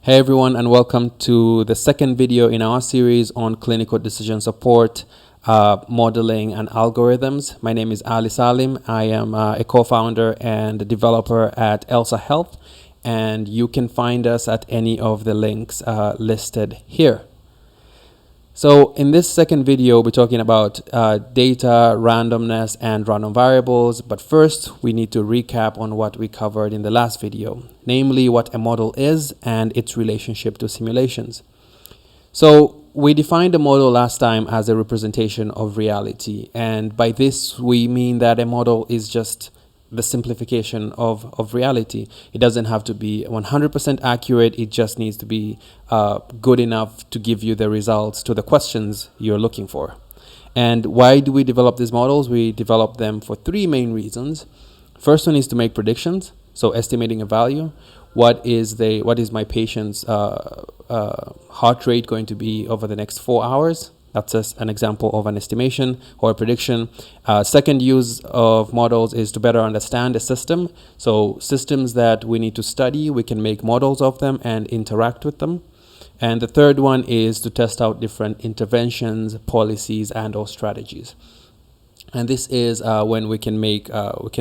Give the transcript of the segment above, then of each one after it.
Hey everyone, and welcome to the second video in our series on clinical decision support, modeling and algorithms. My name is Ali Salim. I am a co-founder and developer at Elsa Health, and you can find us at any of the links listed here. So in this second video, we're talking about data, randomness, and random variables. But first, we need to recap on what we covered in the last video, namely what a model is and its relationship to simulations. So we defined a model last time as a representation of reality. And by this, we mean that a model is just the simplification of reality. It doesn't have to be 100% accurate. It just needs to be good enough to give you the results to the questions you're looking for. And why do we develop these models? We develop them for three main reasons. First one is to make predictions, so estimating a value. What is my patient's heart rate going to be over the next 4 hours? That's just an example of an estimation or a prediction. Second use of models is to better understand a system. So systems that we need to study, we can make models of them and interact with them. And the third one is to test out different interventions, policies, and or strategies. And this is when we can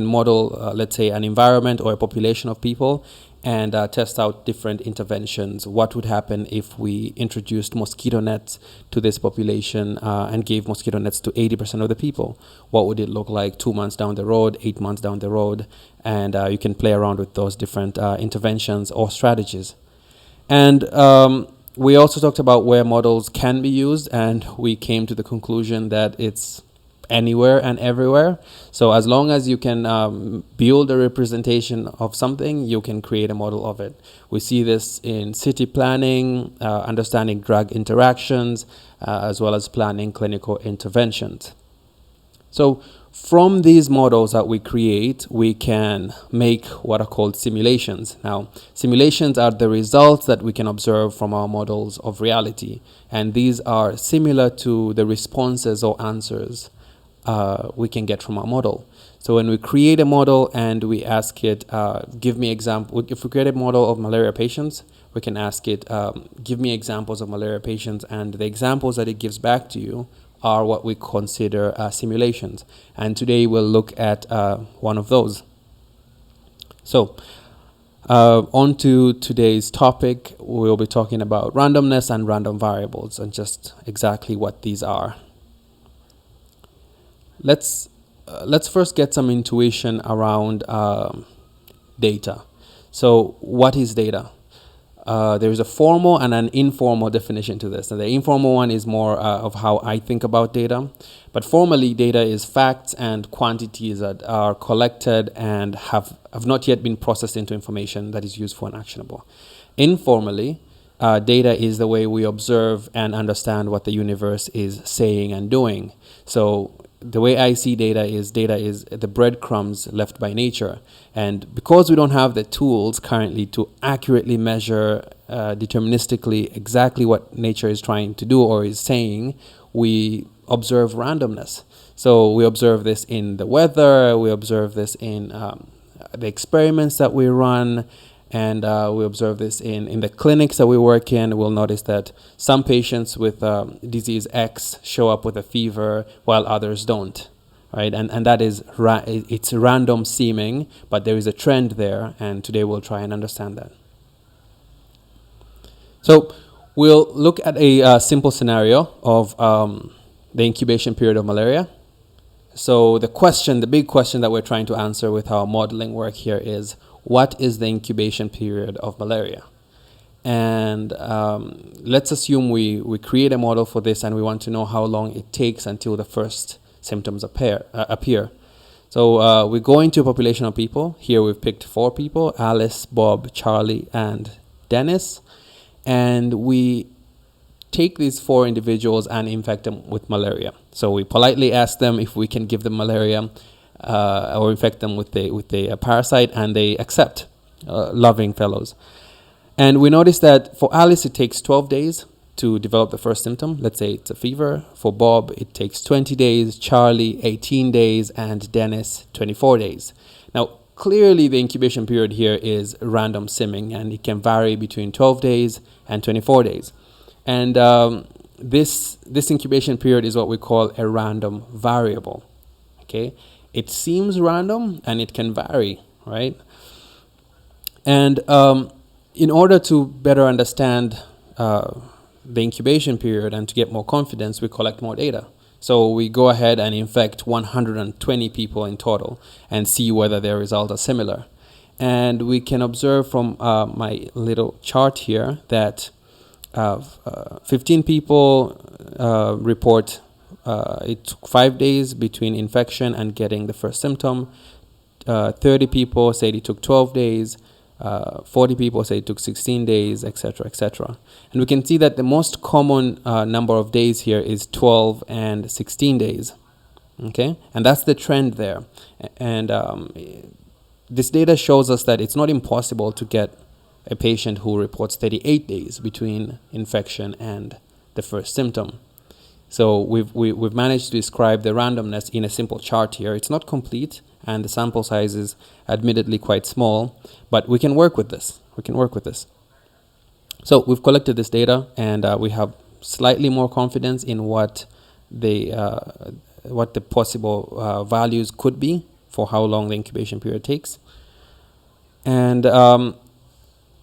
model, let's say, an environment or a population of people and test out different interventions. What would happen if we introduced mosquito nets to this population and gave mosquito nets to 80% of the people? What would it look like 2 months down the road, 8 months down the road? And you can play around with those different interventions or strategies. And we also talked about where models can be used, and we came to the conclusion that it's anywhere and everywhere. So as long as you can build a representation of something, you can create a model of it. We see this in city planning, understanding drug interactions, as well as planning clinical interventions. So from these models that we create, we can make what are called simulations. Now, simulations are the results that we can observe from our models of reality. And these are similar to the responses or answers we can get from our model. So when we create a model and we ask it, give me example. If we create a model of malaria patients, we can ask it, give me examples of malaria patients, and the examples that it gives back to you are what we consider simulations. And today we'll look at one of those. So on to today's topic, we'll be talking about randomness and random variables and just exactly what these are. Let's first get some intuition around data. So what is data? There is a formal and an informal definition to this. And the informal one is more of how I think about data. But formally, data is facts and quantities that are collected and have not yet been processed into information that is useful and actionable. Informally, data is the way we observe and understand what the universe is saying and doing. So the way I see data is the breadcrumbs left by nature. And because we don't have the tools currently to accurately measure deterministically exactly what nature is trying to do or is saying, we observe randomness. So we observe this in the weather, we observe this in the experiments that we run, and we observe this in the clinics that we work in. We'll notice that some patients with disease X show up with a fever while others don't, right? And that is, it's random seeming, but there is a trend there, and today we'll try and understand that. So we'll look at a simple scenario of the incubation period of malaria. So the big question that we're trying to answer with our modeling work here is, what is the incubation period of malaria? And let's assume we create a model for this and we want to know how long it takes until the first symptoms appear. So we go into a population of people. Here we've picked 4 people: Alice, Bob, Charlie, and Dennis. And we take these 4 individuals and infect them with malaria. So we politely ask them if we can give them malaria or infect them with a parasite, and they accept, loving fellows. And we notice that for Alice, it takes 12 days to develop the first symptom. Let's say it's a fever. For Bob, it takes 20 days, Charlie, 18 days, and Dennis, 24 days. Now, clearly the incubation period here is random simming, and it can vary between 12 days and 24 days. And this incubation period is what we call a random variable. Okay, it seems random and it can vary, right? And in order to better understand the incubation period and to get more confidence, we collect more data. So we go ahead and infect 120 people in total and see whether their results are similar. And we can observe from my little chart here that 15 people report it took 5 days between infection and getting the first symptom. 30 people said it took 12 days. 40 people say it took 16 days, etc., etc. And we can see that the most common number of days here is 12 and 16 days. Okay, and that's the trend there. And this data shows us that it's not impossible to get a patient who reports 38 days between infection and the first symptom. So we've managed to describe the randomness in a simple chart here. It's not complete, and the sample size is admittedly quite small, but we can work with this. So we've collected this data, and we have slightly more confidence in what the possible values could be for how long the incubation period takes. And armed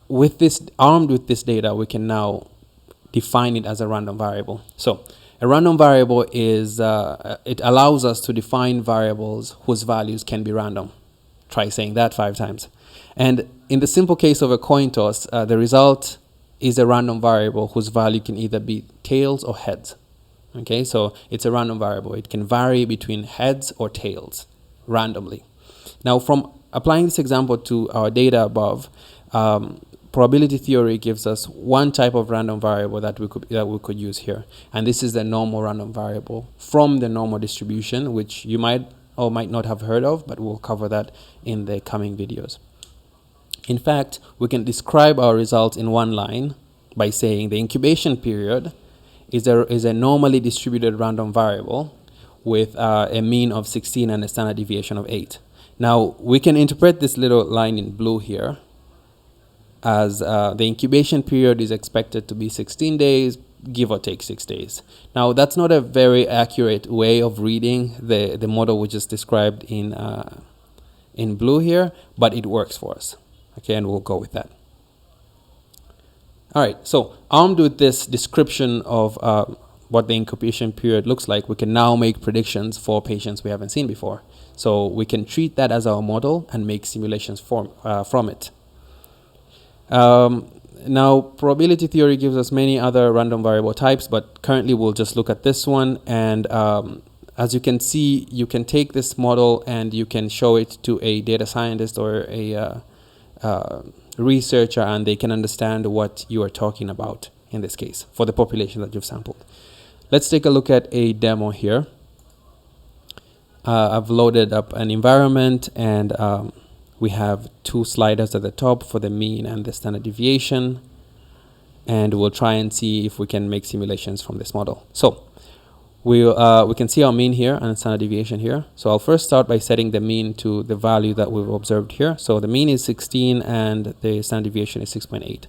with this data, we can now define it as a random variable. So a random variable is, it allows us to define variables whose values can be random. Try saying that 5 times. And in the simple case of a coin toss, the result is a random variable whose value can either be tails or heads. Okay, so it's a random variable. It can vary between heads or tails randomly. Now, from applying this example to our data above, probability theory gives us one type of random variable that we could use here, and this is the normal random variable from the normal distribution, which you might or might not have heard of, but we'll cover that in the coming videos. In fact, we can describe our results in one line by saying the incubation period is a normally distributed random variable with a mean of 16 and a standard deviation of 8. Now, we can interpret this little line in blue here as the incubation period is expected to be 16 days, give or take 6 days. Now, that's not a very accurate way of reading the model we just described in blue here, but it works for us. Okay, and we'll go with that. All right, so armed with this description of what the incubation period looks like, we can now make predictions for patients we haven't seen before. So we can treat that as our model and make simulations from it. Now, probability theory gives us many other random variable types, but currently we'll just look at this one. And as you can see, you can take this model and you can show it to a data scientist or a researcher, and they can understand what you are talking about in this case for the population that you've sampled. Let's take a look at a demo here. I've loaded up an environment, and we have 2 sliders at the top for the mean and the standard deviation, and we'll try and see if we can make simulations from this model. So we can see our mean here and standard deviation here. So I'll first start by setting the mean to the value that we've observed here. So the mean is 16 and the standard deviation is 6.8.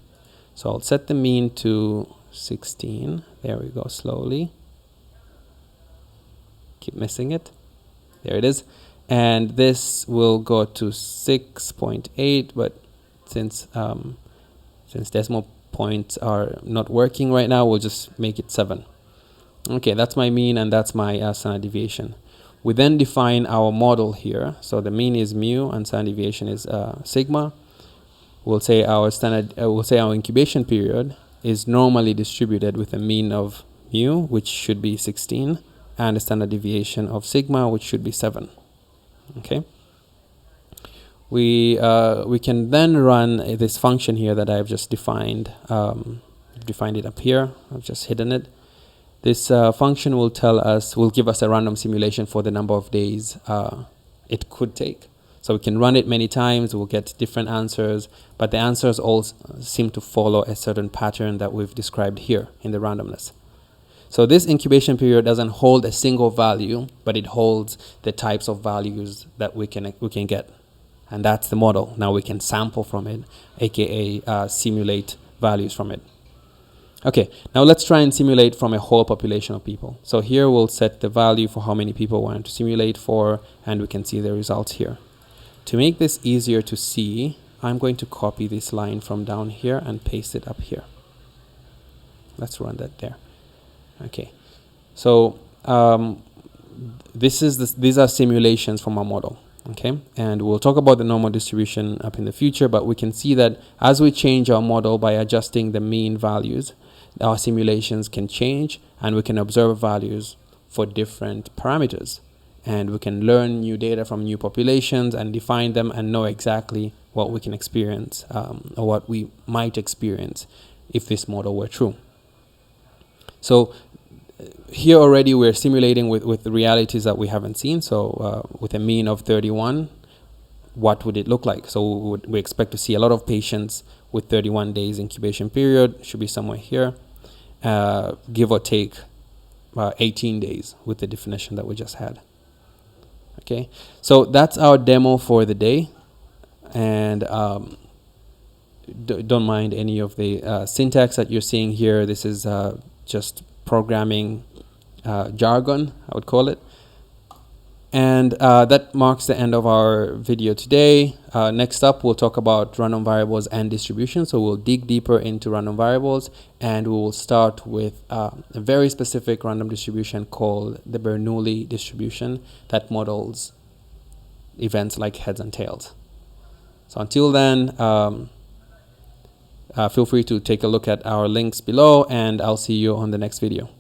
So I'll set the mean to 16. There we go, slowly. Keep missing it. There it is. And this will go to 6.8, but since decimal points are not working right now, we'll just make it 7. Okay, that's my mean and that's my standard deviation. We then define our model here. So the mean is mu and standard deviation is sigma. We'll say our incubation period is normally distributed with a mean of mu, which should be 16, and a standard deviation of sigma, which should be 7. Okay. We can then run this function here that I've just defined. I've defined it up here. I've just hidden it. This function will give us a random simulation for the number of days it could take. So we can run it many times, we'll get different answers, but the answers all seem to follow a certain pattern that we've described here in the randomness. So this incubation period doesn't hold a single value, but it holds the types of values that we can get. And that's the model. Now we can sample from it, aka simulate values from it. Okay, now let's try and simulate from a whole population of people. So here we'll set the value for how many people we want to simulate for, and we can see the results here. To make this easier to see, I'm going to copy this line from down here and paste it up here. Let's run that there. Okay, so these are simulations from our model. Okay, and we'll talk about the normal distribution up in the future, but we can see that as we change our model by adjusting the mean values, our simulations can change, and we can observe values for different parameters, and we can learn new data from new populations and define them and know exactly what we can experience or what we might experience if this model were true. So here already we're simulating with the realities that we haven't seen. So with a mean of 31, what would it look like? So we expect to see a lot of patients with 31 days incubation period, should be somewhere here, give or take 18 days with the definition that we just had. Okay, so that's our demo for the day, and don't mind any of the syntax that you're seeing here. This is just programming jargon, I would call it. And that marks the end of our video today. Next up, we'll talk about random variables and distribution. So we'll dig deeper into random variables, and we will start with a very specific random distribution called the Bernoulli distribution that models events like heads and tails. So until then, feel free to take a look at our links below, and I'll see you on the next video.